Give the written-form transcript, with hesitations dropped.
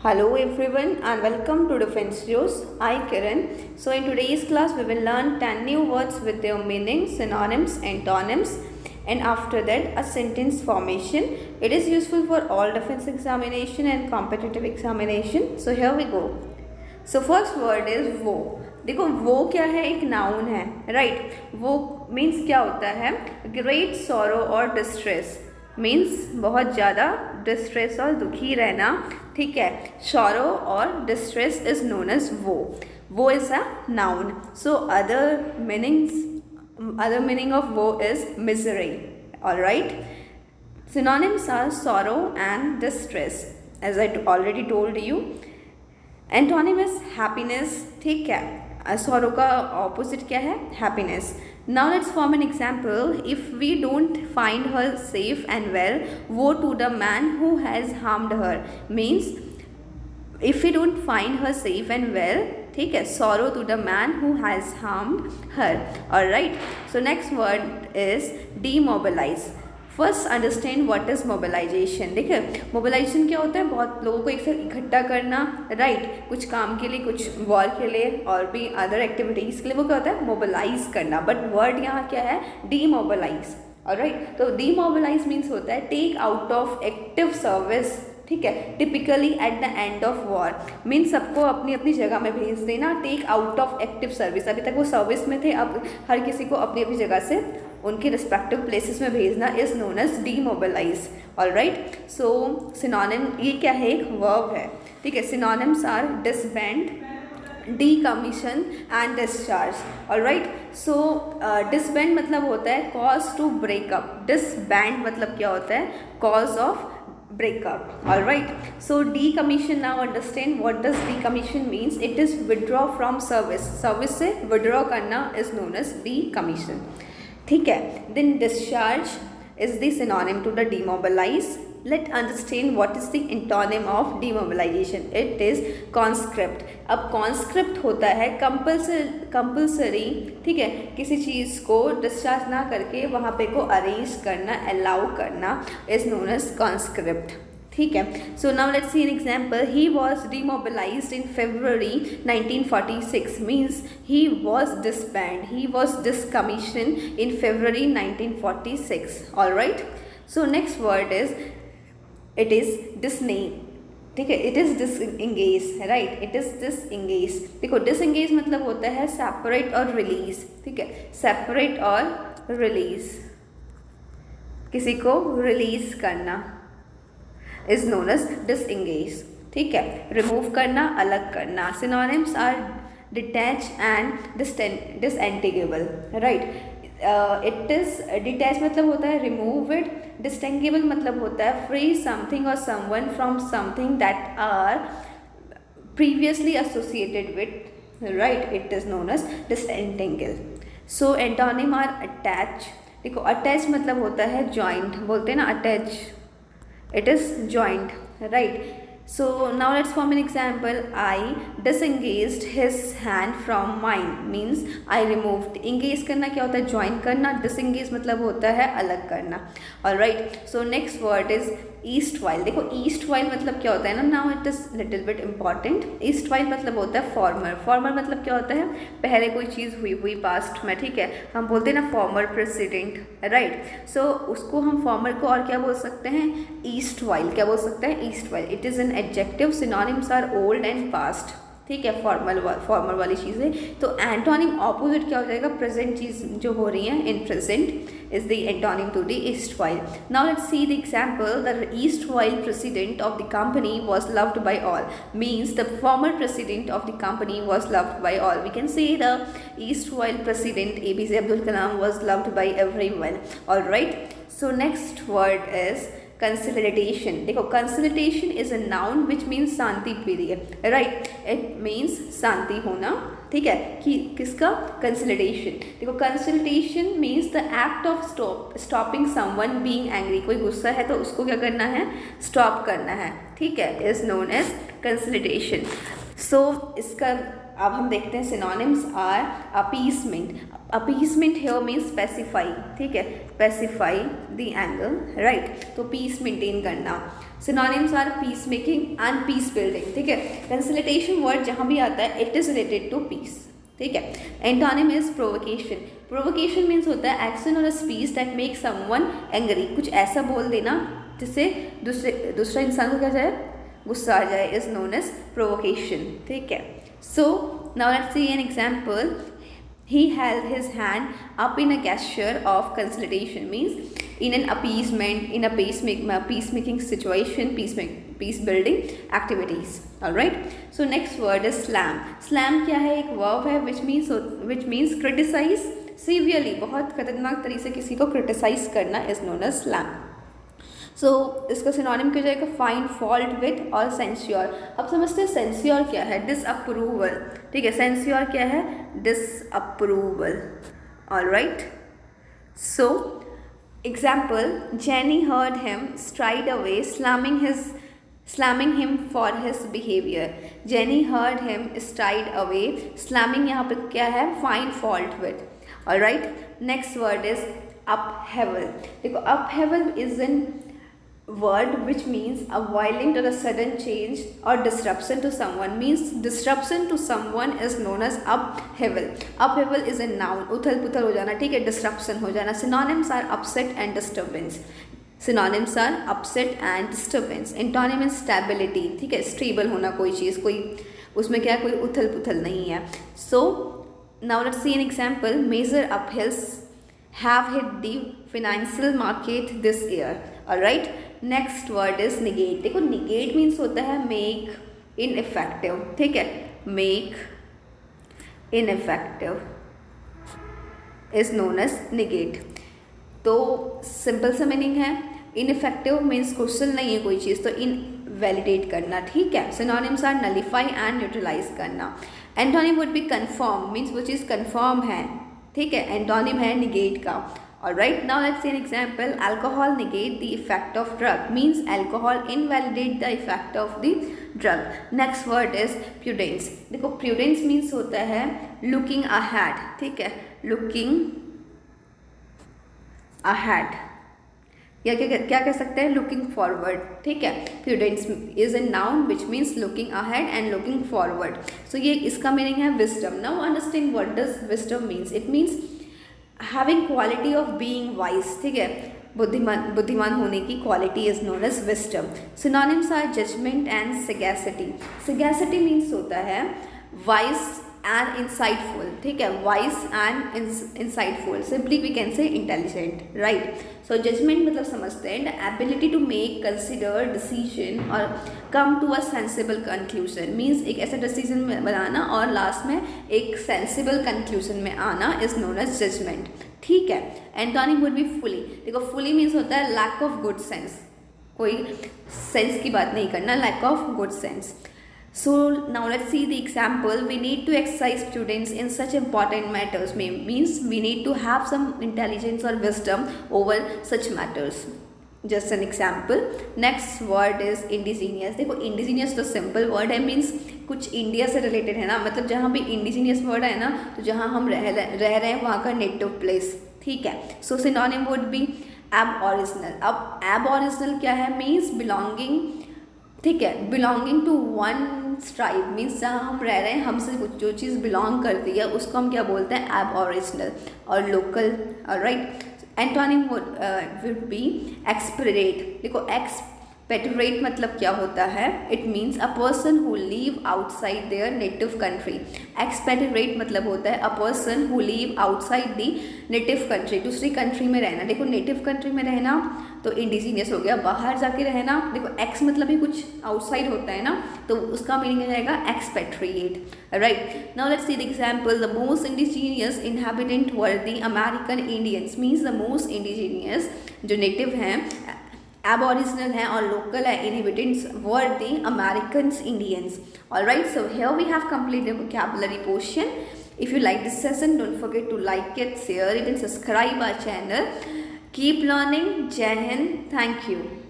Hello everyone and welcome to Defense News. I Kiran. So in today's class we will learn 10 new words with their meanings, synonyms, antonyms, and after that a sentence formation. It is useful for all defense examination and competitive examination. So here we go. So first word is वो. देखो वो क्या है, एक noun है, right. वो means क्या होता है, ग्रेट सॉरो और डिस्ट्रेस. मीन्स बहुत ज़्यादा डिस्ट्रेस और दुखी रहना, ठीक है. सॉरो और distress is known as woe is a noun. So other meaning of woe is misery. Alright. synonyms are sorrow and distress as I already told you. Antonym is happiness, ठीक है. Sorrow का opposite क्या है, happiness. Now let's form an example. If we don't find her safe and well, woe to the man who has harmed her. Means if we don't find her safe and well, ठीक है, sorrow to the man who has harmed her. Alright. So next word is demobilise. First understand what is mobilisation. देखिए mobilisation क्या होता है, बहुत लोगों को एक साथ इकट्ठा करना, राइट. कुछ काम के लिए, कुछ वॉर के लिए और भी अदर एक्टिविटीज़ के लिए वो क्या होता है, मोबिलाइज करना. बट वर्ड यहाँ क्या है, डीमोबिलाइज. ऑलराइट. तो डीमोबिलाइज मीन्स होता है take out of active service, ठीक है. Typically at the end of war. Means सबको अपनी अपनी जगह में भेज देना. Take out of active service. अभी तक वो सर्विस में थे, अब हर किसी को अपनी अपनी जगह से उनके रिस्पेक्टिव प्लेसेस में भेजना is known as demobilise. Alright. So synonym ये क्या है, एक वर्ब है, ठीक है. Synonyms are disband, decommission and discharge. Alright. So disband मतलब होता है कॉज टू ब्रेकअप. डिसबैंड मतलब क्या होता है, cause of breakup. All right. So decommission, now understand what does decommission means. It is withdraw from service. Service से withdraw करना is known as decommission. ठीक है. Then discharge is the synonym to the demobilize. Let's understand what is the antonym of demobilization. It is conscript. अब conscript होता है compulsory, ठीक है, किसी चीज़ को discharge ना करके वहाँ पे को arrange करना, allow करना is known as conscript. ठीक है. So now let's see an example. He was demobilized in February 1946. Means he was disbanded. He was discommissioned in February 1946. All right. So next word is it is disney, ठीक है. It is disengage, right. It is disengage. देखो disengage मतलब होता है separate और release, ठीक है. Separate और रिलीज, किसी को रिलीज करना इज नोन एज डिसएंगेज, ठीक है. रिमूव करना, अलग करना. Synonyms are detach and disentangle, right. It is detach मतलब होता है रिमूव इट. डिस्टिंग्विबल मतलब होता है फ्री समथिंग और someone from something that are previously associated with, right. It is known as disentangle. So antonym are attach. देखो attach मतलब होता है जॉइंट, बोलते हैं ना attach. It is joint, right. So now let's form an example. I disengaged his hand from mine. Means I removed. Engage करना क्या होता है, join करना. Disengage मतलब होता है अलग करना. Alright. So next word is erstwhile. देखो erstwhile मतलब क्या होता है ना. Now it is little bit important. erstwhile मतलब होता है former. Former मतलब क्या होता है, पहले कोई चीज़ हुई past में, ठीक है. हम बोलते हैं ना former precedent, right. So उसको हम former को और क्या बोल सकते हैं, erstwhile. क्या बोल सकते हैं, erstwhile. It is an adjective. Synonyms are old and past, ठीक है. फॉर्मल वाली चीज़ें. तो एंटोनिम ऑपोजिट क्या हो जाएगा, प्रेजेंट चीज़ जो हो रही है in present is the antonym to the erstwhile. Now let's see the example. The erstwhile president of the company was loved by all. Means the former president of the company was loved by all. We can say the erstwhile president APJ Abdul Kalam was loved by everyone. Alright. So next word is conciliation. देखो conciliation is a noun which means शांति प्रिय, right. It means शांति होना, ठीक है. कि किसका, conciliation. देखो conciliation means the act of stopping someone being angry. कोई गुस्सा है तो उसको क्या करना है, स्टॉप करना है, ठीक है. Is known as conciliation. So इसका अब हम देखते हैं synonyms are appeasement. Appeasement here means specify, ठीक है. Specify the angle, right. तो पीस मेंटेन करना. Synonyms are peace making and peace building, ठीक है। कंसल्टेशन वर्ड जहाँ भी आता है it is related to peace, ठीक है। Antonym is provocation. Provocation means होता है एक्शन और speech that make someone angry, कुछ ऐसा बोल देना जिससे दूसरा इंसान को क्या जाए, गुस्सा आ जाए, इज नोन एज प्रोवोकेशन, ठीक है। So now let's see an example. He held his hand up in a gesture of conciliation, means in an appeasement, in a peacemaking situation, peace building activities. All right. So next word is slam. Slam क्या है, एक verb है which means criticize severely, बहुत खतरनाक तरीके से किसी को criticize करना is known as slam. सो इसका सिनोनिम क्या हो जाएगा, फाइंड फॉल्ट विद और सेंस्योर। अब समझते हैं सेंस्योर क्या है, डिसअप्रूवल, ठीक है। सेंस्योर क्या है, disapproval, alright. So example, jenny heard him STRIDE away slamming him for his behavior. Jenny heard him STRIDE away, slamming यहाँ पे क्या है, find fault with, alright. Next word is upheaval. देखो upheaval is an word which means a violent or a sudden change or disruption to someone, means disruption to someone is known as upheaval. Upheaval is a noun, उथल पुथल हो जाना, ठीक है, disruption हो जाना। synonyms are upset and disturbance. synonyms are upset and disturbance. antonym is stability, ठीक है, stable होना कोई चीज़, कोई उसमें क्या, कोई उथल पुथल नहीं है। so now let's see an example. major uphills have hit the financial market this year. alright. Next word is negate. देखो निगेट मीन्स होता है मेक इनइफेक्टिव, ठीक है, make ineffective is known as negate. तो सिंपल सा meaning है, ineffective means question नहीं है कोई चीज़, तो इनवैलिडेट करना, ठीक है। Synonyms are nullify and neutralise करना। Antonym would be confirm, means वो चीज़ कन्फर्म है, ठीक है, एंटोनिम है निगेट का। Alright, now let's see an example. Alcohol negate the effect of drug, means alcohol invalidate the effect of the drug. Next word is prudence. देखो prudence means होता है looking ahead, ठीक है, looking ahead, या क्या कह सकते हैं, looking forward, ठीक है। prudence is a noun which means looking ahead and looking forward. So ये इसका मीनिंग है wisdom. Now understand what does wisdom means. It means having quality of being wise, ठीक है, बुद्धिमान होने की quality is known as wisdom. Synonyms are judgement and sagacity. Sagacity means होता है वाइज एंड इंसाइटफुल, ठीक है, wise and insightful, simply we can say intelligent, right. So judgement मतलब समझते हैं the ability to make consider decision और come to a sensible conclusion, means एक ऐसा डिसीजन बनाना और लास्ट में एक सेंसिबल कंक्लूजन में आना इज नोन एज जजमेंट, ठीक है। Antonym would be folly. देखो फुली मीन्स होता है लैक ऑफ गुड सेंस, कोई सेंस की बात नहीं करना, lack of good sense. So now let's see the example. We need to exercise students in such important matters, means we need to have some intelligence or wisdom over such matters. Just an example. Next word is indigenous. देखो indigenous तो simple word है, means कुछ India से related है ना, मतलब जहाँ भी indigenous word है ना, तो जहाँ हम रह रहे हैं वहाँ का native place, ठीक है। So synonym would be aboriginal. अब aboriginal क्या है, means belonging, ठीक है, belonging to one tribe, means जहाँ हम रह रहे हैं हमसे कुछ जो चीज़ बिलोंग करती है उसको हम क्या बोलते हैं, एबऑरिजिनल और local, right. Antonym would be expatriate. देखो एक्सपेटरेट मतलब क्या होता है, it means a person who leave outside their native country. Expatriate मतलब होता है a person who leave outside the native country, दूसरी कंट्री में रहना। देखो नेटिव कंट्री में रहना तो इंडिजीनियस हो गया, बाहर जाके रहना, देखो एक्स मतलब ही कुछ आउटसाइड होता है ना, तो उसका मीनिंग आ जाएगा expatriate, right. Now let's see the example. The most indigenous inhabitant were the American Indians, means the most indigenous जो नेटिव हैं, एबॉरिजिनल हैं और लोकल है inhabitants were the American Indians, alright. So here we have completed the vocabulary portion. If you like this session, don't forget to like it, share it and subscribe our channel. Keep learning. Jai Hind. Thank you.